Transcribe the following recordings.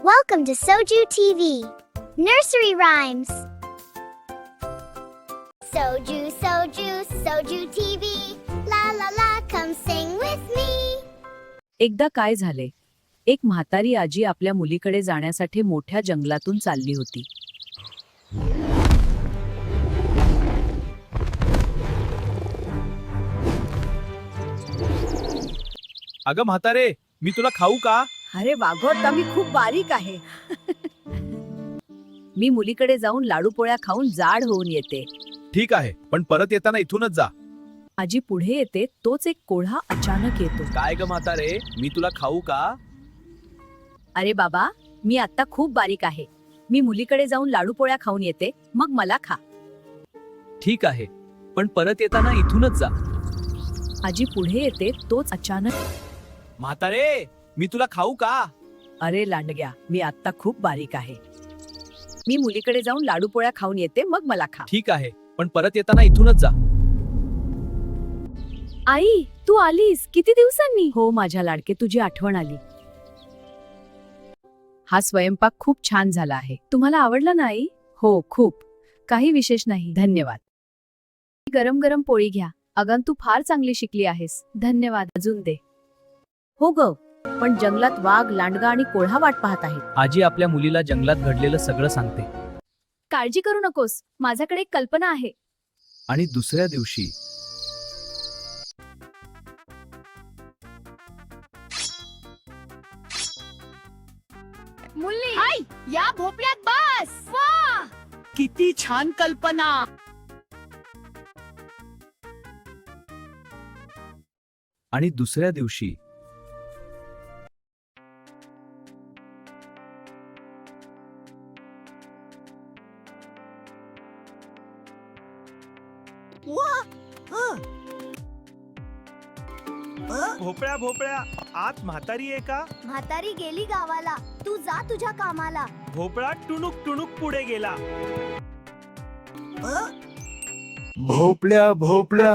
Welcome to Soju TV. Nursery Rhymes. Soju, Soju, Soju TV. La la la, come sing with me. एकदा काय झाले, एक म्हातारी आजी आपल्या मुलीकडे जाण्यासाठी मोठ्या जंगलातून चालली होती. अगं म्हातारे, मी तुला खाऊ का? अरे वाघोटा, मी खूप बारीक आहे. मी मुलीकडे जाऊन लाडू पोळ्या खाऊन जाड होऊन येते. ठीक आहे, पण परत येताना इथूनच जा. आजी पुढे येते, तोच एक कोल्हा अचानक येतो. काय ग म्हातारे, मी तुला खाऊ का? अरे बाबा, मी आता खूप बारीक आहे. मी मुलीकडे जाऊन लाडू पोळ्या खाऊन येते, मग मला खा. ठीक आहे, पण परत येताना इथूनच जा. आजी पुढे येते, तोच अचानक. म्हातारे, मी तुला खाऊ का? अरे लांडग्या, मी आता खूप बारीक आहे. मी मुलीकडे जाऊन लाडू पोळ्या खाऊन येते, मग मला खा. ठीक आहे, पण परत येताना इथूनच जा. आई, तू आलीस किती दिवसांनी? हो माझ्या लाडके, तुझी आठवण आली. हा स्वयंपाक खूप छान झाला आहे. तुम्हाला आवडला ना आई? हो खूप. काही विशेष नाही, धन्यवाद. गरम गरम पोळी घ्या. अगं तू फार चांगली शिकली आहेस. धन्यवाद. अजून दे. हो ग, पण जंगलात वाघ, लांडगा आणि कोल्हा वाट पाहत आहेत. आजी आपल्या मुलीला जंगलात घडलेलं सगळं सांगते. काळजी करू नकोस, माझ्याकडे एक कल्पना आहे. आणि दुसऱ्या दिवशी मुली, आई, या भोपळ्यात बस. वा, किती छान कल्पना. आणि दुसऱ्या दिवशी भोपळ्या भोपळ्या, आत म्हातारी आहे का? म्हातारी गेली गावाला. तू जा तुझ्या कामाला. भोपळा टुणूक टुणूक पुढे गेला. भोपळ्या भोपळ्या,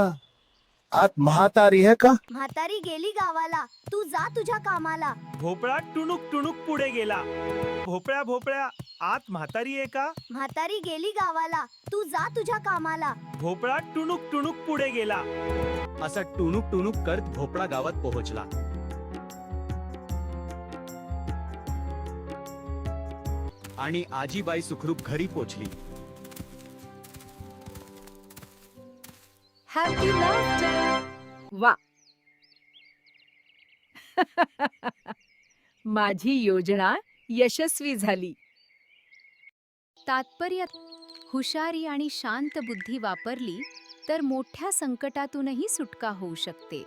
आत म्हातारी है का? म्हातारी गेली गावाला. तू जा तुझ्या कामाला. भोपळा टुणूक टुणूक पुढे गेला. भोपळ्या भोपळ्या, आत म्हातारी आहे का? म्हातारी गेली गावाला. तू जा तुझ्या कामाला. भोपळा टुणूक टुणूक पुढे गेला. असा टुणूक टुणूक करत भोपळा गावात पोहोचला. आणि आजीबाई सुखरूप घरी पोहोचली. वा. माझी योजना यशस्वी झाली. तात्पर्य: हुशारी आणि शांत बुद्धी वापरली तर मोठ्या संकटातूनही सुटका होऊ शकते.